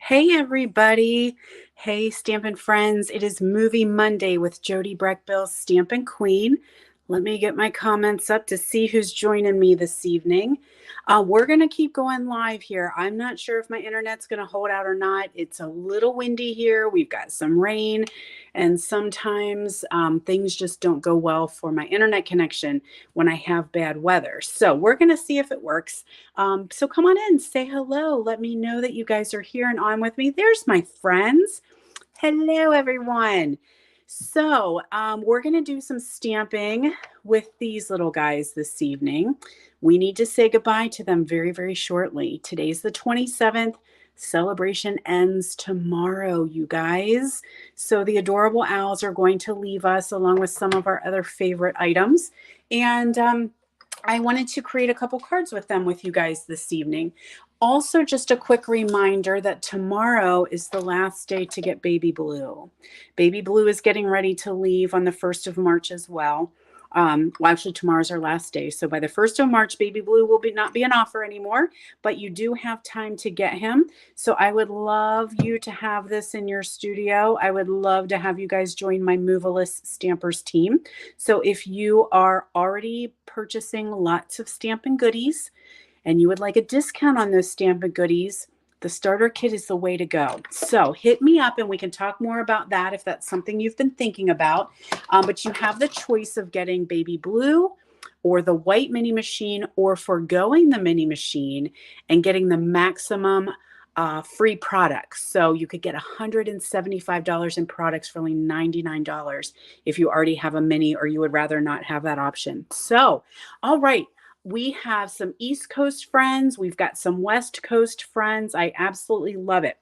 Hey, everybody. Hey, Stampin' friends. It is Movie Monday with Jody Brechbill, Stampin' Queen. Let me get my comments up to see who's joining me this evening. We're going to keep going live here. I'm not sure if my internet's going to hold out or not. It's a little windy here. We've got some rain, and sometimes things just don't go well for my internet connection when I have bad weather. So we're going to see if it works. So come on in, say hello. Let me know that you guys are here and on with me. There's my friends. Hello, everyone. So we're going to do some stamping with these little guys this evening. We need to say goodbye to them very, very shortly. Today's the 27th. Celebration ends tomorrow, you guys. So the adorable owls are going to leave us along with some of our other favorite items. And I wanted to create a couple cards with them with you guys this evening. Also, just a quick reminder that tomorrow is the last day to get Baby Blue. Baby Blue is getting ready to leave on the 1st of March as well. Well, actually, tomorrow's our last day. So by the 1st of March, Baby Blue will not be an offer anymore, but you do have time to get him. So I would love you to have this in your studio. I would love to have you guys join my Moveless Stampers team. So if you are already purchasing lots of Stampin' goodies and you would like a discount on those Stampin' goodies, the starter kit is the way to go. So hit me up and we can talk more about that if that's something you've been thinking about. But you have the choice of getting Baby Blue or the white mini machine, or foregoing the mini machine and getting the maximum free products. So you could get $175 in products for only $99 if you already have a mini or you would rather not have that option. So, all right. We have some East Coast friends. We've got some West Coast friends. I absolutely love it.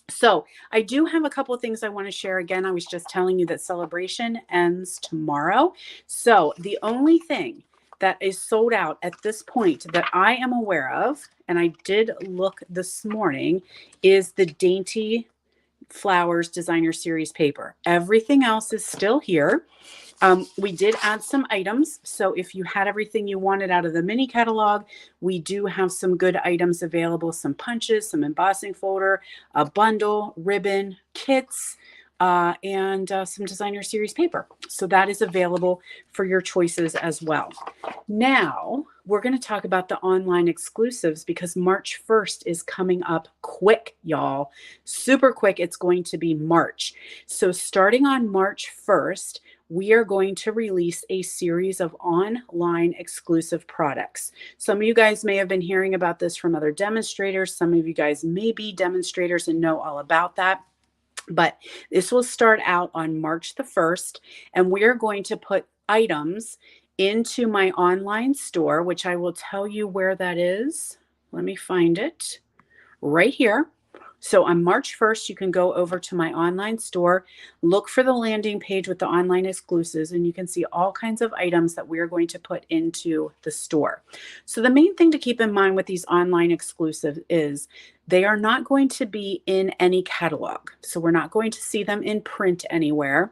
So I do have a couple of things I want to share. Again, I was just telling you that celebration ends tomorrow. So the only thing that is sold out at this point that I am aware of, and I did look this morning, is the Dainty Flowers Designer Series paper. Everything else is still here. We did add some items. So if you had everything you wanted out of the mini catalog, we do have some good items available, some punches, some embossing folder, a bundle, ribbon, kits, and some designer series paper. So that is available for your choices as well. Now we're going to talk about the online exclusives because March 1st is coming up quick, y'all. Super quick. It's going to be March. So starting on March 1st, we are going to release a series of online exclusive products. Some of you guys may have been hearing about this from other demonstrators. Some of you guys may be demonstrators and know all about that. But this will start out on March the 1st, and we are going to put items into my online store, which I will tell you where that is. Let me find it right here. So on March 1st, you can go over to my online store, look for the landing page with the online exclusives, and you can see all kinds of items that we are going to put into the store. So the main thing to keep in mind with these online exclusives is they are not going to be in any catalog. So we're not going to see them in print anywhere.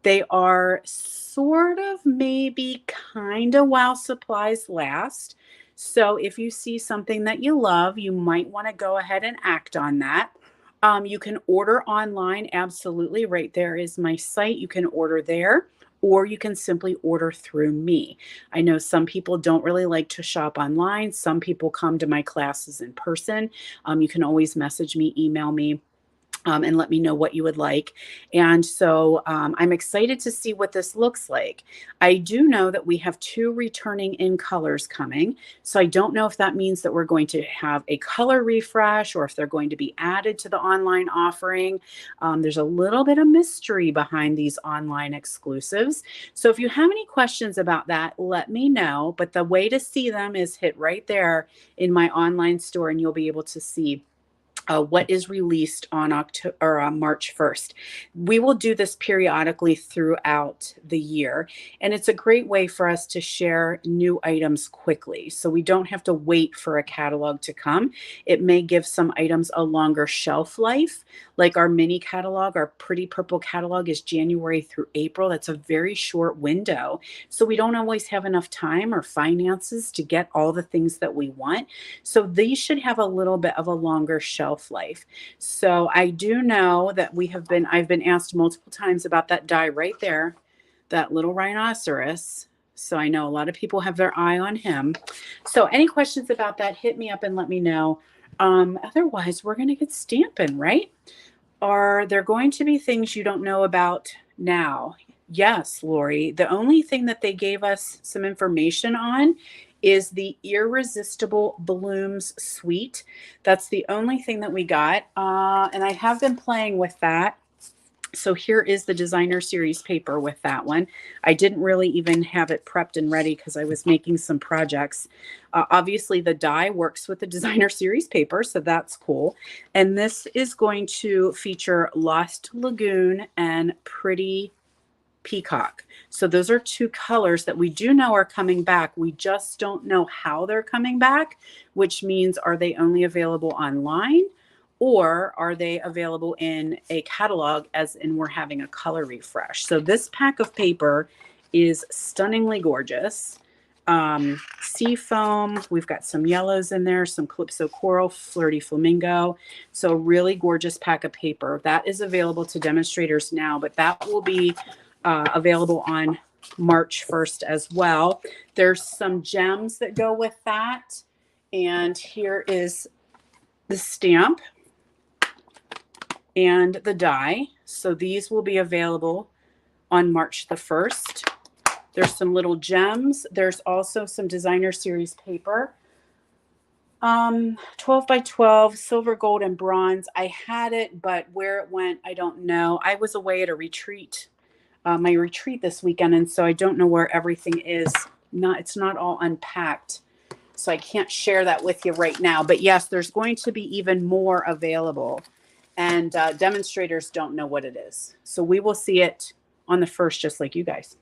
They are sort of maybe kind of while supplies last. So if you see something that you love, you might want to go ahead and act on that. You can order online. Absolutely. Right there is my site. You can order there, or you can simply order through me. I know some people don't really like to shop online. Some people come to my classes in person. You can always message me, email me. And let me know what you would like. And so I'm excited to see what this looks like. I do know that we have 2 returning in colors coming. So I don't know if that means that we're going to have a color refresh or if they're going to be added to the online offering. There's a little bit of mystery behind these online exclusives. So if you have any questions about that, let me know. But the way to see them is hit right there in my online store, and you'll be able to see what is released on March 1st. We will do this periodically throughout the year, and it's a great way for us to share new items quickly. So we don't have to wait for a catalog to come. It may give some items a longer shelf life, like our mini catalog. Our Pretty Purple catalog is January through April. That's a very short window. So we don't always have enough time or finances to get all the things that we want. So these should have a little bit of a longer shelf shelf life. So I do know that I've been asked multiple times about that die right there, that little rhinoceros. So I know a lot of people have their eye on him. So any questions about that, hit me up and let me know. Otherwise, we're going to get Stampin', right? Are there going to be things you don't know about now? Yes, Lori. The only thing that they gave us some information on is the Irresistible Blooms Suite. That's the only thing that we got. And I have been playing with that. So here is the designer series paper with that one. I didn't really even have it prepped and ready because I was making some projects. Obviously, the die works with the designer series paper, so that's cool. And this is going to feature Lost Lagoon and Pretty Peacock. So those are two colors that we do know are coming back. We just don't know how they're coming back, which means are they only available online? Or are they available in a catalog as in we're having a color refresh? So this pack of paper is stunningly gorgeous. Sea foam, we've got some yellows in there, some Calypso Coral, Flirty Flamingo. So really gorgeous pack of paper. That is available to demonstrators now, but that will be available on March 1st as well. There's some gems that go with that. And here is the stamp and the die. So these will be available on March the 1st. There's some little gems. There's also some designer series paper. 12 by 12, silver, gold, and bronze. I had it, but where it went, I don't know. I was away at a retreat, my retreat this weekend, and so I don't know where everything is. It's not all unpacked. So I can't share that with you right now. But yes, there's going to be even more available. And demonstrators don't know what it is. So we will see it on the 1st, just like you guys.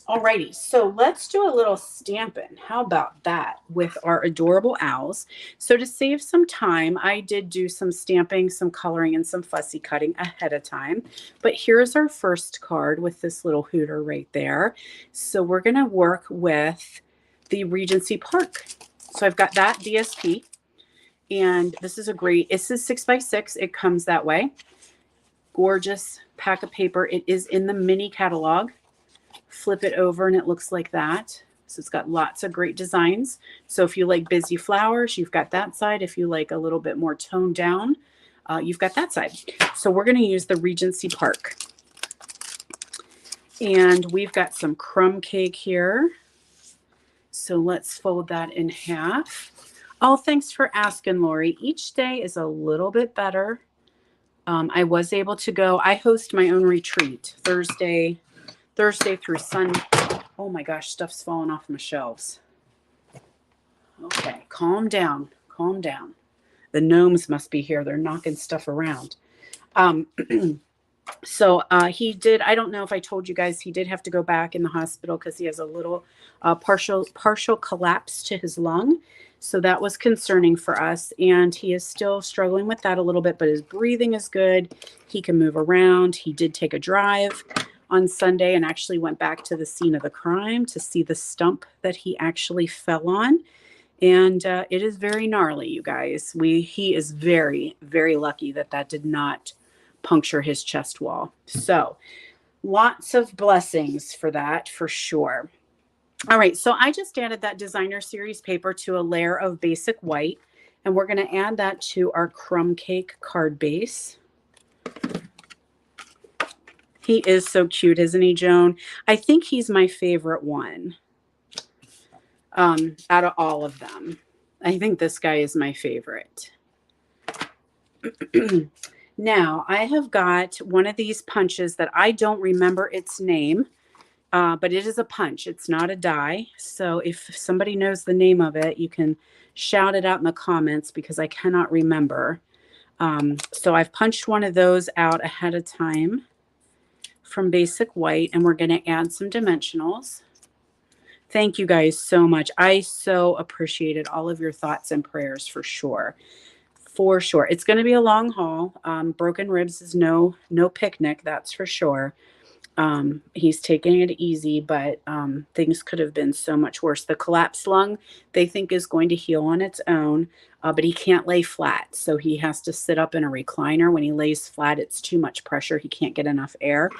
Alrighty, so let's do a little Stampin'. How about that with our adorable owls? So to save some time, I did do some stamping, some coloring, and some fussy cutting ahead of time. But here's our first card with this little hooter right there. So we're going to work with the Regency Park. So I've got that DSP. And this is this is 6x6. It comes that way. Gorgeous pack of paper. It is in the mini catalog. Flip it over and it looks like that. So it's got lots of great designs. So if you like busy flowers, you've got that side. If you like a little bit more toned down, you've got that side. So we're going to use the Regency Park. And we've got some Crumb Cake here. So let's fold that in half. Oh, thanks for asking, Lori. Each day is a little bit better. I was able to go. I host my own retreat Thursday through Sunday. Oh my gosh, stuff's falling off my shelves. Okay, calm down. Calm down. The gnomes must be here. They're knocking stuff around. So he did, I don't know if I told you guys, he did have to go back in the hospital because he has a little partial collapse to his lung. So that was concerning for us. And he is still struggling with that a little bit, but his breathing is good. He can move around. He did take a drive on Sunday and actually went back to the scene of the crime to see the stump that he actually fell on. And it is very gnarly, you guys. He is very, very lucky that that did not puncture his chest wall. So lots of blessings for that, for sure. All right, so I just added that designer series paper to a layer of basic white, and we're going to add that to our Crumb Cake card base. He is so cute, isn't he, Joan? I think he's my favorite one out of all of them. I think this guy is my favorite. Now, I have got one of these punches that I don't remember its name, but it is a punch. It's not a die. So if somebody knows the name of it, you can shout it out in the comments because I cannot remember. So I've punched one of those out ahead of time from Basic White, and we're going to add some dimensionals. Thank you guys so much. I so appreciated all of your thoughts and prayers for sure. For sure. It's going to be a long haul. Broken ribs is no picnic, that's for sure. He's taking it easy, but things could have been so much worse. The collapsed lung, they think, is going to heal on its own, but he can't lay flat. So he has to sit up in a recliner. When he lays flat, it's too much pressure. He can't get enough air.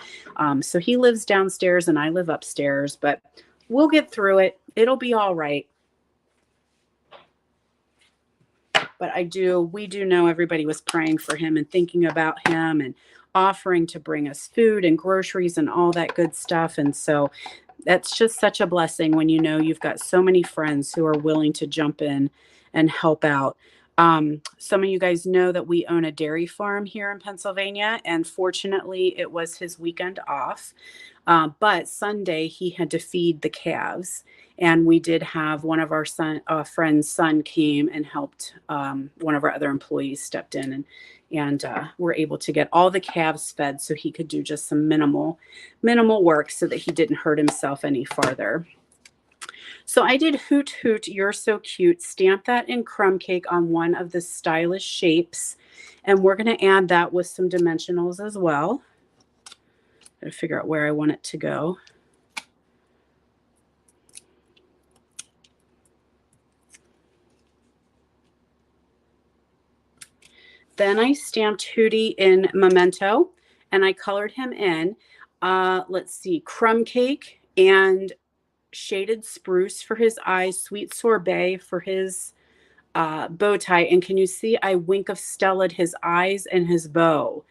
So he lives downstairs and I live upstairs, but we'll get through it. It'll be all right. But we do know everybody was praying for him and thinking about him and offering to bring us food and groceries and all that good stuff. And so that's just such a blessing when you know you've got so many friends who are willing to jump in and help out. Some of you guys know that we own a dairy farm here in Pennsylvania, and fortunately, it was his weekend off. But Sunday, he had to feed the calves, and we did have one of our friend's son came and helped. One of our other employees stepped in and were able to get all the calves fed so he could do just some minimal work so that he didn't hurt himself any farther. So I did Hoot Hoot, You're So Cute, stamp that in Crumb Cake on one of the stylish shapes. And we're going to add that with some dimensionals as well. Gotta figure out where I want it to go. Then I stamped Hootie in Memento and I colored him in. Let's see, Crumb Cake and Shaded Spruce for his eyes, Sweet Sorbet for his bow tie. And can you see I Wink of Stella his eyes and his bow?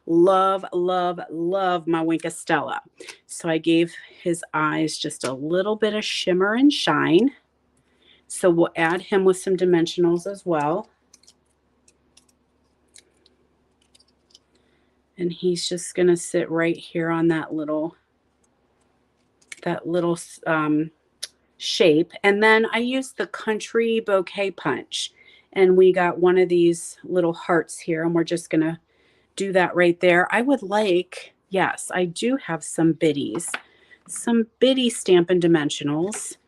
Love, love, love my Wink of Stella. So I gave his eyes just a little bit of shimmer and shine. So we'll add him with some dimensionals as well. And he's just going to sit right here on that little shape. And then I used the Country Bouquet Punch. And we got one of these little hearts here. And we're just going to do that right there. I would like, yes, I do have some biddies. Some bitty Stampin' Dimensionals.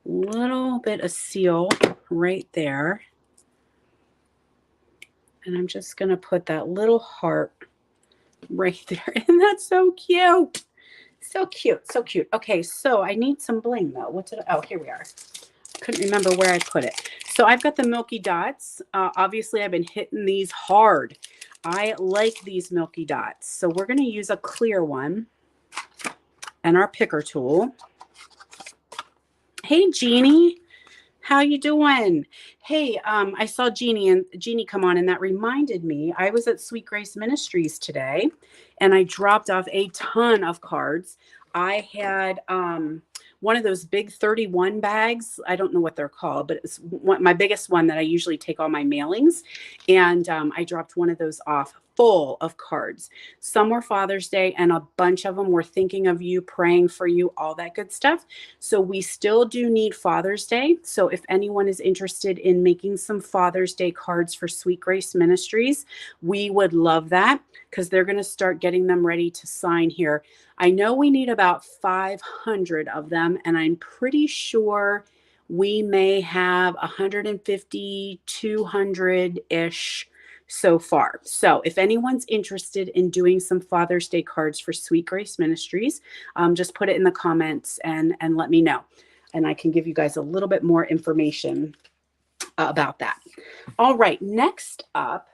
Little bit of seal right there. And I'm just going to put that little heart right there. And that's so cute. So cute. So cute. Okay, so I need some bling though. Oh, here we are. Couldn't remember where I put it. So I've got the Milky Dots. Obviously, I've been hitting these hard. I like these Milky Dots. So we're going to use a clear one and our picker tool. Hey, Jeannie. How you doing? Hey, I saw Jeannie come on, and that reminded me, I was at Sweet Grace Ministries today, and I dropped off a ton of cards. I had one of those big 31 bags. I don't know what they're called, but it's my biggest one that I usually take all my mailings. And I dropped one of those off full of cards. Some were Father's Day, and a bunch of them were thinking of you, praying for you, all that good stuff. So we still do need Father's Day. So if anyone is interested in making some Father's Day cards for Sweet Grace Ministries, we would love that because they're going to start getting them ready to sign here. I know we need about 500 of them, and I'm pretty sure we may have 150, 200-ish so far. So if anyone's interested in doing some Father's Day cards for Sweet Grace Ministries, just put it in the comments and let me know. And I can give you guys a little bit more information about that. All right, next up,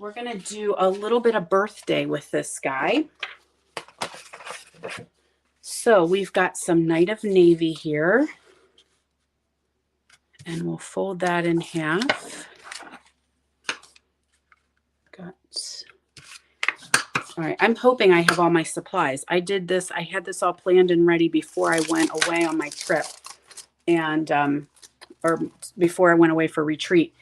we're going to do a little bit of birthday with this guy. So we've got some Night of Navy here. And we'll fold that in half. All right, I'm hoping I have all my supplies. I had this all planned and ready before I went away on my trip. And, or before I went away for retreat.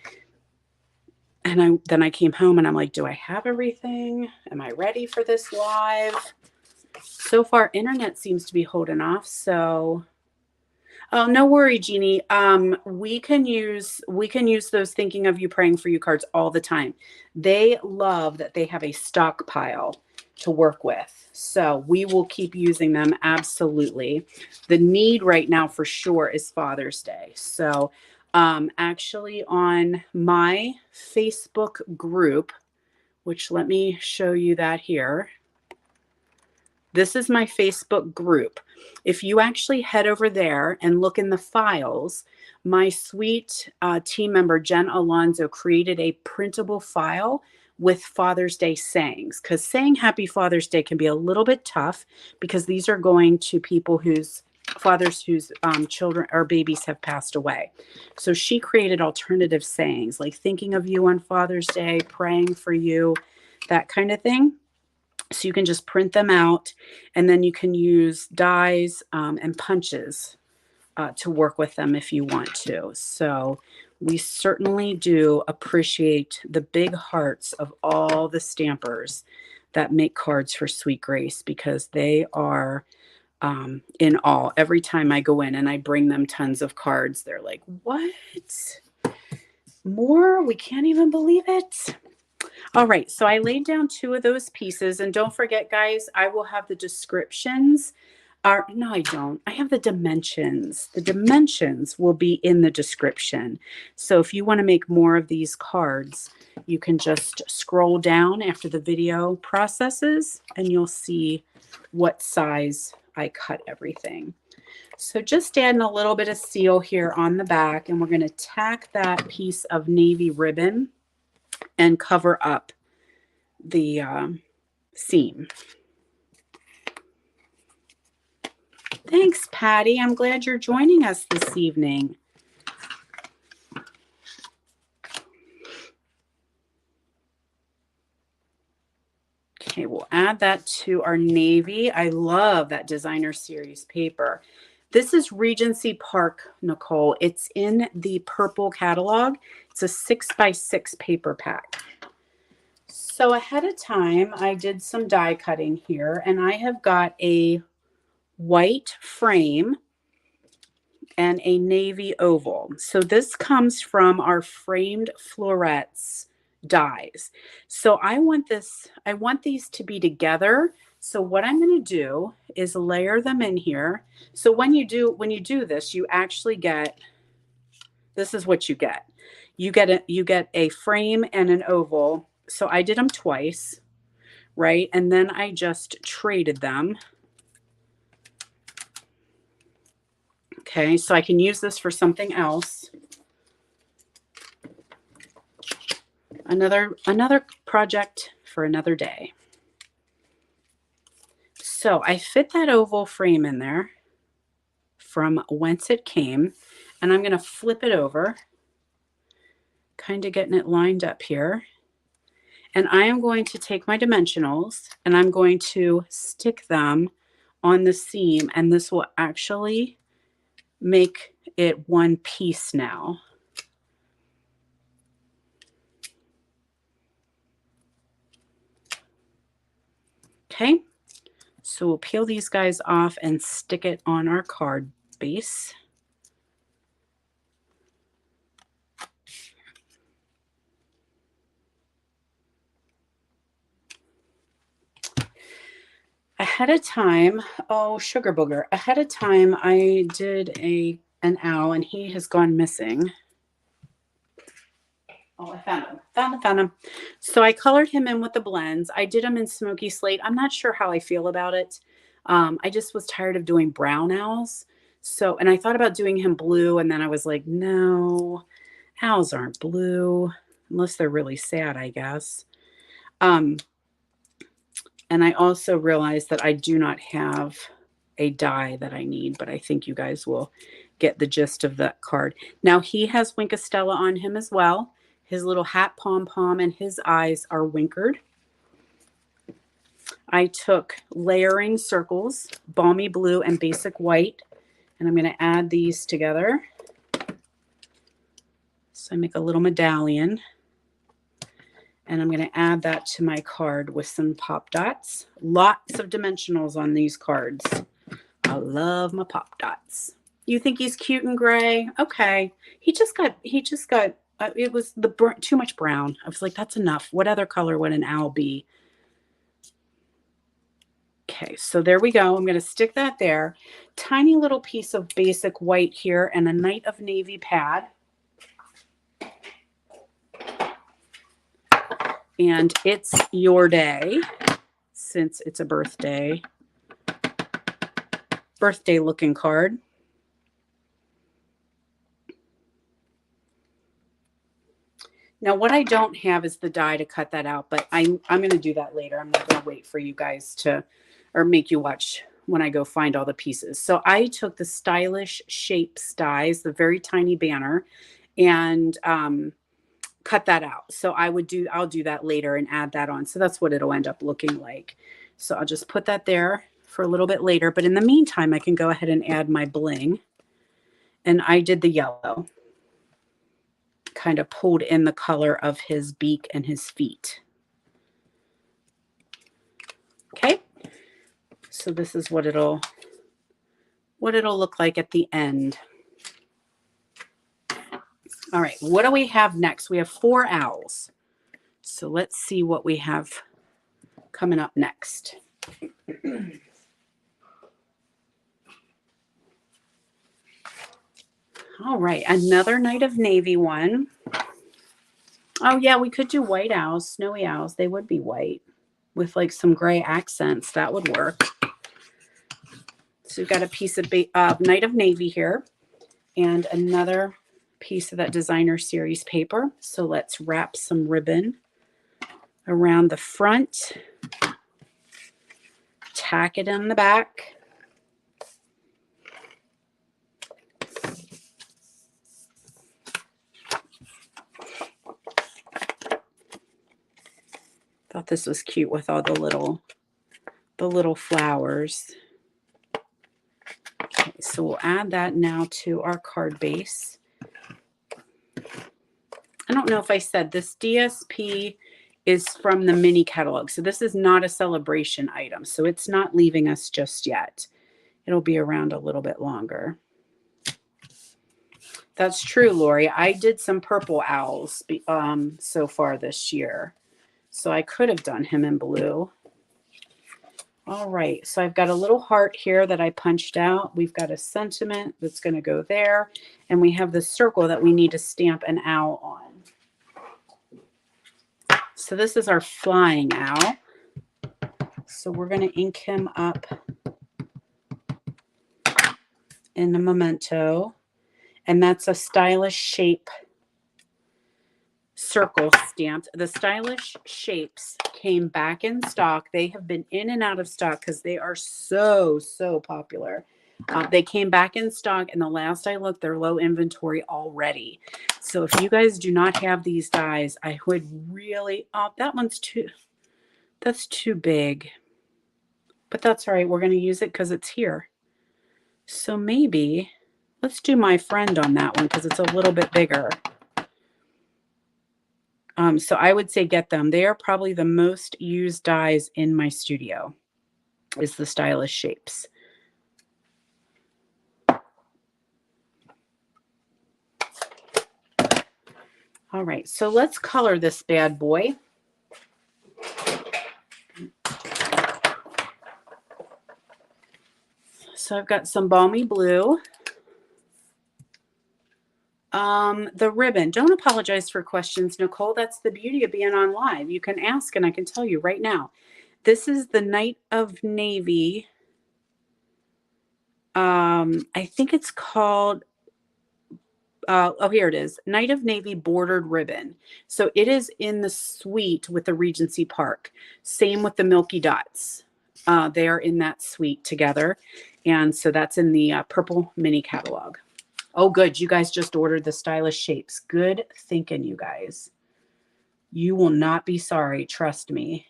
And then I came home and I'm like, do I have everything? Am I ready for this live? So far, internet seems to be holding off. So, oh, no worry, Jeannie. We can use those thinking of you, praying for you cards all the time. They love that they have a stockpile to work with. So we will keep using them. Absolutely. The need right now for sure is Father's Day. So actually on my Facebook group, which let me show you that here. This is my Facebook group. If you actually head over there and look in the files, my sweet team member, Jen Alonzo, created a printable file with Father's Day sayings, because saying Happy Father's Day can be a little bit tough because these are going to people whose fathers whose children or babies have passed away. So she created alternative sayings like thinking of you on Father's Day, praying for you, that kind of thing. So you can just print them out, and then you can use dies and punches to work with them if you want to. So we certainly do appreciate the big hearts of all the stampers that make cards for Sweet Grace, because they are in awe. Every time I go in and I bring them tons of cards, they're like, what? More? We can't even believe it. All right, so I laid down 2 of those pieces, and don't forget, guys, I will have the descriptions. No, I don't. I have the dimensions. The dimensions will be in the description. So if you want to make more of these cards, you can just scroll down after the video processes, and you'll see what size I cut everything. So just adding a little bit of seal here on the back, and we're going to tack that piece of navy ribbon and cover up the seam. Thanks, Patty. I'm glad you're joining us this evening. Okay, we'll add that to our navy. I love that designer series paper. This is Regency Park, Nicole. It's in the purple catalog. It's a 6x6 paper pack. So ahead of time, I did some die cutting here, and I have got a white frame and a navy oval. So this comes from our framed florets dies. So I want these to be together. So what I'm going to do is layer them in here. So when you do this, you actually get, this is what you get. You get a frame and an oval. So I did them twice, right? And then I just traded them. Okay, so I can use this for something else. Another project for another day. So I fit that oval frame in there from whence it came, and I'm going to flip it over, kind of getting it lined up here. And I am going to take my dimensionals and I'm going to stick them on the seam, and this will actually make it one piece now. Okay, so we'll peel these guys off and stick it on our card base. Ahead of time, oh, sugar booger. Ahead of time, I did an owl, and he has gone missing. Oh, I found him. So I colored him in with the blends. I did him in Smoky Slate. I'm not sure how I feel about it. I just was tired of doing brown owls. So, and I thought about doing him blue, and then I was like, no, owls aren't blue unless they're really sad, I guess. And I also realized that I do not have a die that I need, but I think you guys will get the gist of that card. Now he has Winkostella on him as well. His little hat pom-pom and his eyes are winkered. I took layering circles, Balmy Blue and Basic White, and I'm going to add these together. So I make a little medallion. And I'm going to add that to my card with some pop dots. Lots of dimensionals on these cards. I love my pop dots. You think he's cute and gray? Okay. He just got, it was too much brown. I was like, that's enough. What other color would an owl be? Okay, so there we go. I'm going to stick that there. Tiny little piece of Basic White here and a Night of Navy pad. And it's your day, since it's a birthday looking card. Now, what I don't have is the die to cut that out, but I'm going to do that later. I'm not going to wait for you guys to, or make you watch when I go find all the pieces. So I took the Stylish Shapes dies, the very tiny banner, and cut that out. So I'll do that later and add that on. So that's what it'll end up looking like. So I'll just put that there for a little bit later. But in the meantime, I can go ahead and add my bling. And I did the yellow. Kind of pulled in the color of his beak and his feet. Okay. So this is what it'll look like at the end. All right, what do we have next? We have 4 owls. So let's see what we have coming up next. All right, another Night of Navy one. Oh yeah, we could do white owls, snowy owls. They would be white with like some gray accents. That would work. So we've got a piece of Night of Navy here and another piece of that designer series paper. So let's wrap some ribbon around the front, tack it in the back. Thought this was cute with all the little flowers. Okay, so we'll add that now to our card base. I don't know if I said this DSP is from the mini catalog. So this is not a celebration item. So it's not leaving us just yet. It'll be around a little bit longer. That's true, Lori. I did some purple owls so far this year. So I could have done him in blue. All right, so I've got a little heart here that I punched out. We've got a sentiment that's going to go there. And we have the circle that we need to stamp an owl on. So this is our flying owl. So we're going to ink him up in the memento. And that's a Stylish Shape circle stamped. The Stylish Shapes came back in stock. They have been in and out of stock because they are so popular. They came back in stock, and the last I looked, they're low inventory already. So if you guys do not have these dies, I would really, that's too big. But that's all right. We're going to use it because it's here. So maybe let's do my friend on that one because it's a little bit bigger. So I would say get them. They are probably the most used dies in my studio, is the Stylish Shapes. All right, so let's color this bad boy. So I've got some Balmy Blue. The ribbon. Don't apologize for questions, Nicole. That's the beauty of being on live. You can ask and I can tell you right now. This is the Night of Navy. I think it's called, oh, here it is. Night of Navy bordered ribbon. So it is in the suite with the Regency Park. Same with the Milky Dots. They are in that suite together. And so that's in the purple mini catalog. Oh, good. You guys just ordered the Stylish Shapes. Good thinking, you guys. You will not be sorry. Trust me.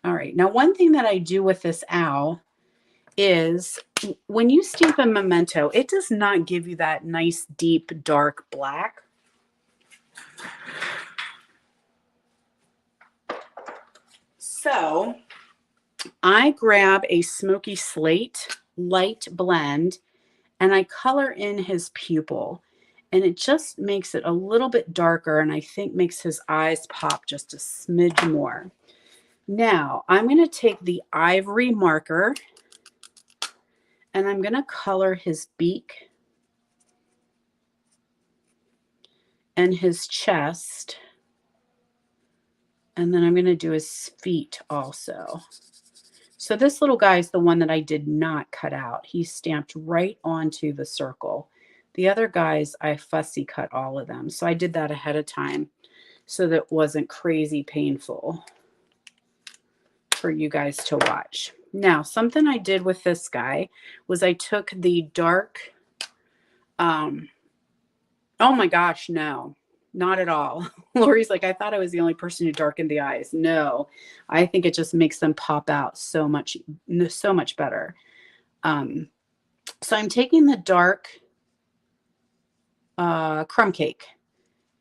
All right. Now, one thing that I do with this owl is when you stamp a memento, it does not give you that nice, deep, dark black. So I grab a smoky slate light blend and I color in his pupil, and it just makes it a little bit darker, and I think makes his eyes pop just a smidge more. Now I'm going to take the ivory marker and I'm going to color his beak and his chest And then I'm going to do his feet also. So this little guy is the one that I did not cut out. He's stamped right onto the circle. The other guys, I fussy cut all of them. So I did that ahead of time so that it wasn't crazy painful for you guys to watch. Now, something I did with this guy was I took the dark, oh my gosh, no, not at all. Lori's like, I thought I was the only person who darkened the eyes. No, I think it just makes them pop out so much better. So I'm taking the dark Crumb Cake,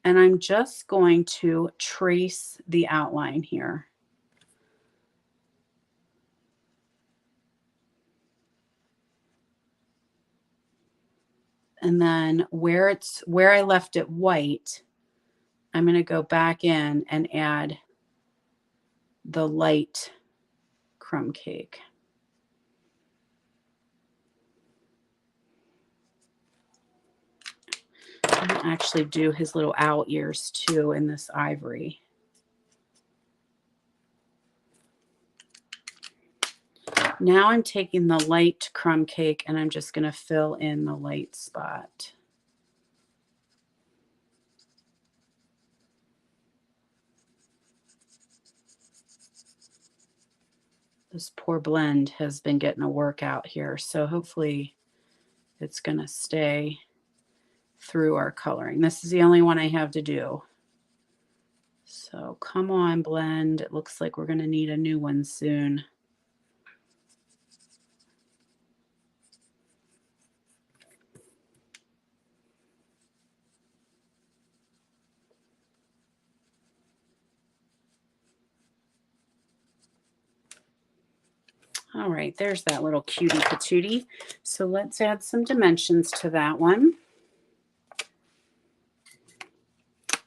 and I'm just going to trace the outline here. And then where I left it white, I'm going to go back in and add the light Crumb Cake. I'm going to actually do his little owl ears too in this ivory. Now I'm taking the light Crumb Cake and I'm just going to fill in the light spot. This poor blend has been getting a workout here, so hopefully it's going to stay through our coloring. This is the only one I have to do. So come on, blend. It looks like we're going to need a new one soon. All right, there's that little cutie patootie. So let's add some dimensions to that one.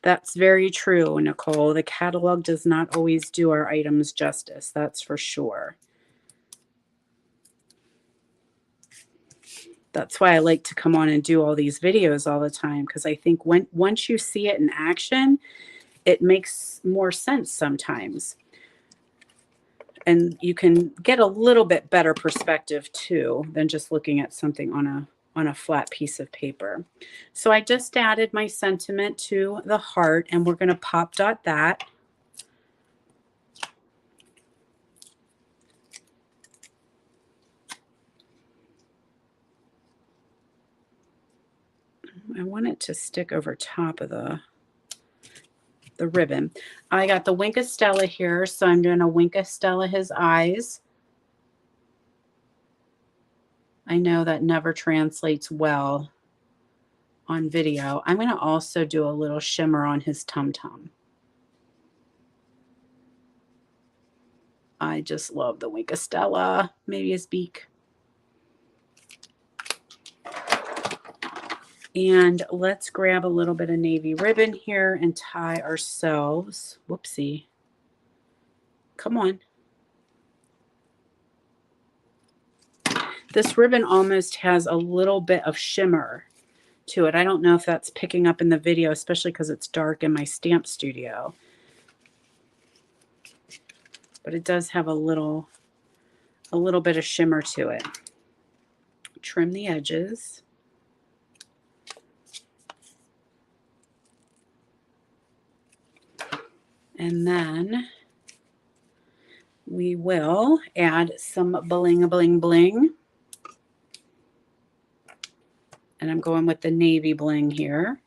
That's very true, Nicole. The catalog does not always do our items justice, that's for sure. That's why I like to come on and do all these videos all the time, because I think once you see it in action, it makes more sense sometimes. And you can get a little bit better perspective too than just looking at something on a flat piece of paper. So I just added my sentiment to the heart, and we're going to pop dot that. I want it to stick over top of the ribbon. I got the Wink of Stella here, so I'm doing a Wink of Stella his eyes. I know that never translates well on video. I'm going to also do a little shimmer on his tum-tum. I just love the Wink of Stella. Maybe his beak. And let's grab a little bit of navy ribbon here and tie ourselves. Whoopsie. Come on. This ribbon almost has a little bit of shimmer to it. I don't know if that's picking up in the video, especially because it's dark in my stamp studio. But it does have a little bit of shimmer to it. Trim the edges. And then we will add some bling, bling, bling. And I'm going with the navy bling here.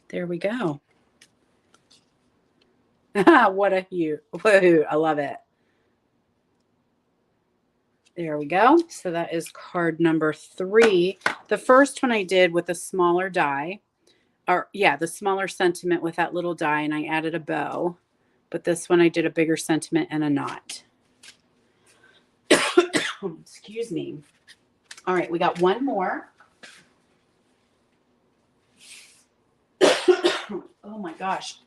There we go. What a hue. Woohoo, I love it. There we go. So that is card number 3. The first one I did with a smaller die, or yeah, the smaller sentiment with that little die, and I added a bow. But this one I did a bigger sentiment and a knot. Excuse me. All right, we got one more. Oh my gosh.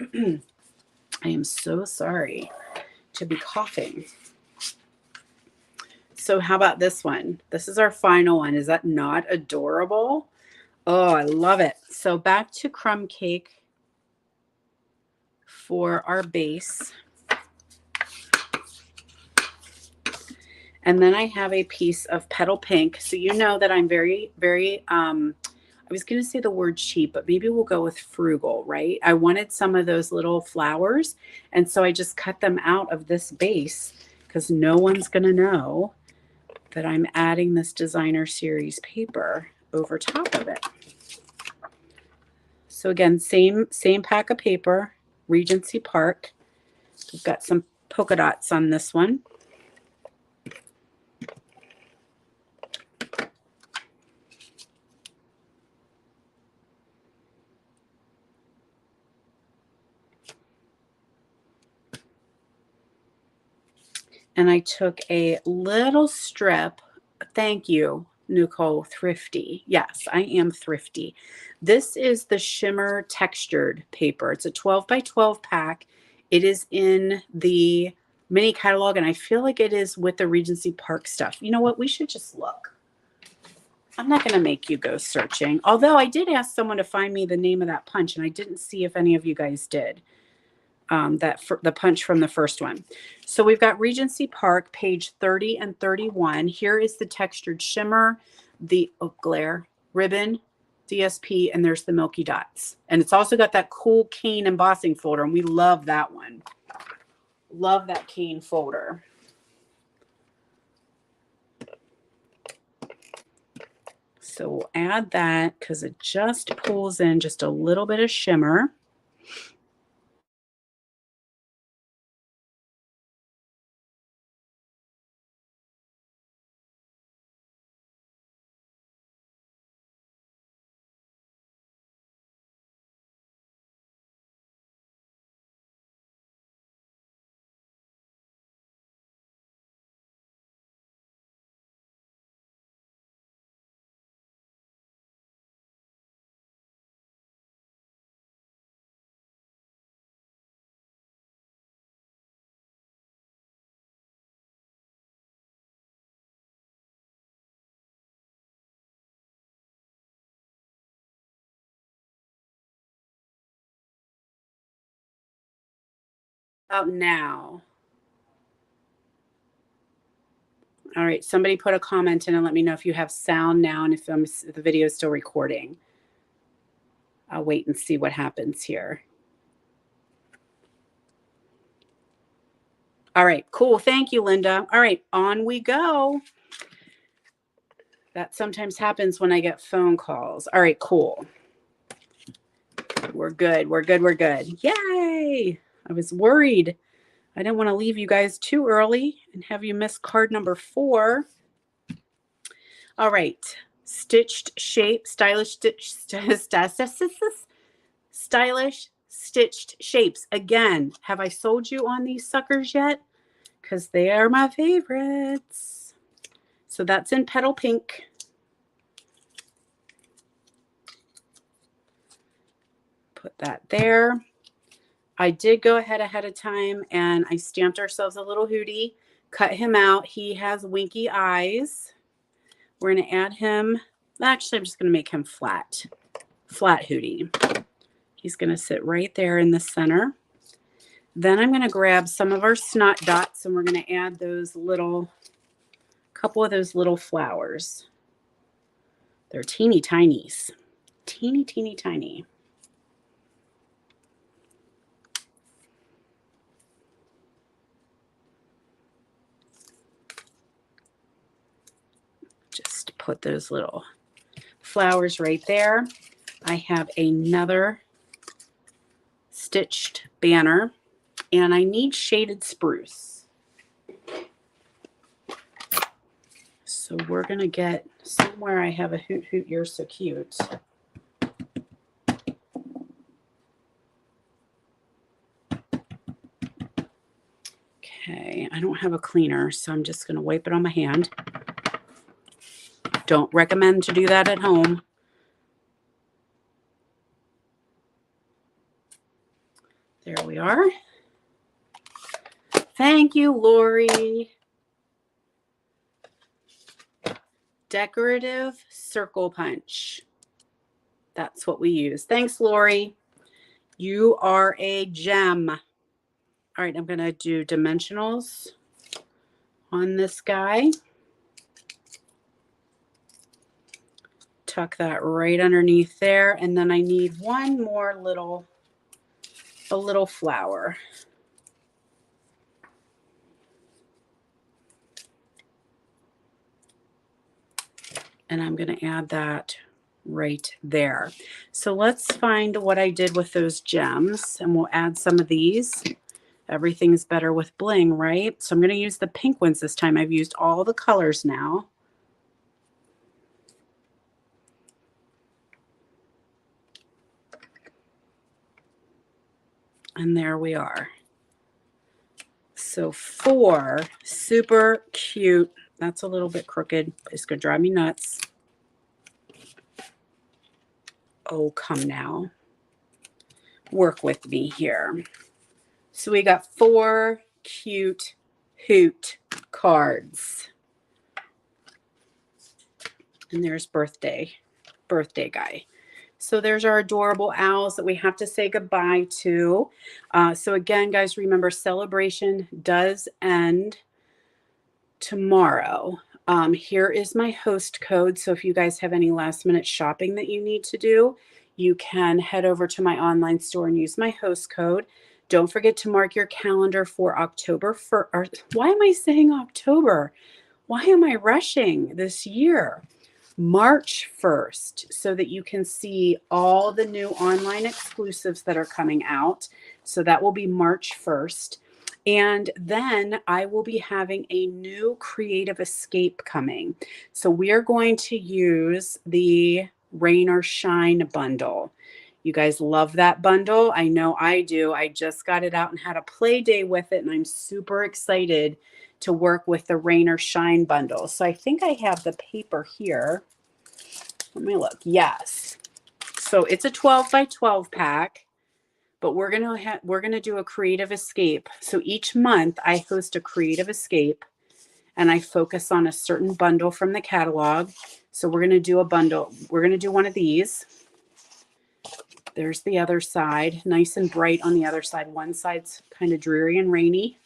I am so sorry to be coughing. So how about this one? This is our final one. Is that not adorable? Oh, I love it. So back to Crumb Cake for our base. And then I have a piece of Petal Pink. So you know that I'm very, very, I was going to say the word cheap, but maybe we'll go with frugal, right? I wanted some of those little flowers. And so I just cut them out of this base because no one's going to know that I'm adding this designer series paper over top of it. So again, same pack of paper, Regency Park. We've got some polka dots on this one. And I took a little strip. Thank you, Nicole. Thrifty. Yes, I am thrifty. This is the Shimmer Textured paper. It's a 12 by 12 pack. It is in the mini catalog, and I feel like it is with the Regency Park stuff. You know what? We should just look. I'm not going to make you go searching. Although I did ask someone to find me the name of that punch, and I didn't see if any of you guys did. The punch from the first one. So we've got Regency Park, page 30 and 31. Here is the textured shimmer, the glare ribbon, DSP, and there's the Milky Dots. And it's also got that cool cane embossing folder, and we love that one. Love that cane folder. So we'll add that because it just pulls in just a little bit of shimmer. Out now. All right, somebody put a comment in and let me know if you have sound now and if the video is still recording. I'll wait and see what happens here. All right, cool. Thank you, Linda. All right, on we go. That sometimes happens when I get phone calls. All right, cool. We're good. We're good. We're good. Yay. I was worried. I didn't want to leave you guys too early and have you miss card number 4. All right. Stitched shape, stylish stitched shapes. Again, have I sold you on these suckers yet? Because they are my favorites. So that's in Petal Pink. Put that there. I did go ahead of time and I stamped ourselves a little hootie, cut him out. He has winky eyes. We're going to add him. Actually, I'm just going to make him flat hootie. He's going to sit right there in the center. Then I'm going to grab some of our snot dots and we're going to add those couple of those little flowers. They're teeny tinies. Teeny, teeny, tiny. Just put those little flowers right there. I have another stitched banner and I need shaded spruce. So we're going to get somewhere. I have a hoot hoot, you're so cute. Okay, I don't have a cleaner, so I'm just going to wipe it on my hand. Don't recommend to do that at home. There we are. Thank you, Lori. Decorative circle punch. That's what we use. Thanks, Lori. You are a gem. All right, I'm going to do dimensionals on this guy. Tuck that right underneath there. And then I need one more a little flower. And I'm going to add that right there. So let's find what I did with those gems, and we'll add some of these. Everything's better with bling, right? So I'm going to use the pink ones this time. I've used all the colors now. And there we are. So 4 super cute. That's a little bit crooked. It's going to drive me nuts. Oh, come now. Work with me here. So we got 4 cute hoot cards. And there's birthday guy. So there's our adorable owls that we have to say goodbye to. So again, guys, remember, celebration does end tomorrow. Here is my host code. So if you guys have any last minute shopping that you need to do, you can head over to my online store and use my host code. Don't forget to mark your calendar for October 1st. Why am I saying October? Why am I rushing this year? March 1st, so that you can see all the new online exclusives that are coming out. So that will be March 1st. And then I will be having a new creative escape coming. So we are going to use the Rain or Shine bundle. You guys love that bundle. I know I do. I just got it out and had a play day with it, and I'm super excited to work with the Rain or Shine bundle. So I think I have the paper here. Let me look. Yes. So it's a 12 by 12 pack. But we're gonna do a creative escape. So each month I host a creative escape, and I focus on a certain bundle from the catalog. So we're gonna do a bundle. We're gonna do one of these. There's the other side, nice and bright on the other side. One side's kind of dreary and rainy.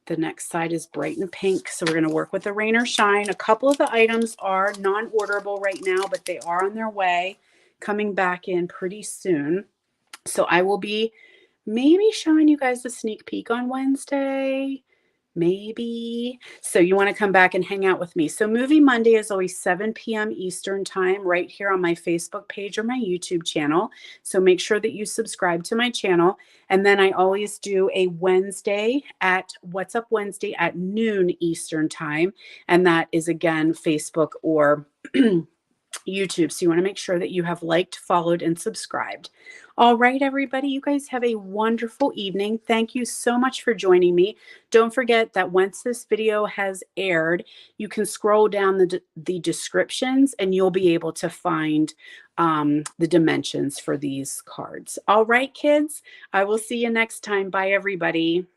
The next side is bright and pink. So we're gonna work with the Rain or Shine. A couple of the items are non-orderable right now, but they are on their way, coming back in pretty soon. So I will be maybe showing you guys a sneak peek on Wednesday, maybe. So you want to come back and hang out with me. So Movie Monday is always 7 p.m. Eastern time right here on my Facebook page or my YouTube channel. So make sure that you subscribe to my channel. And then I always do a Wednesday at What's Up Wednesday at noon Eastern time. And that is again Facebook or YouTube. So you want to make sure that you have liked, followed, and subscribed. All right, everybody, you guys have a wonderful evening. Thank you so much for joining me. Don't forget that once this video has aired, you can scroll down the descriptions and you'll be able to find the dimensions for these cards. All right, kids, I will see you next time. Bye, everybody.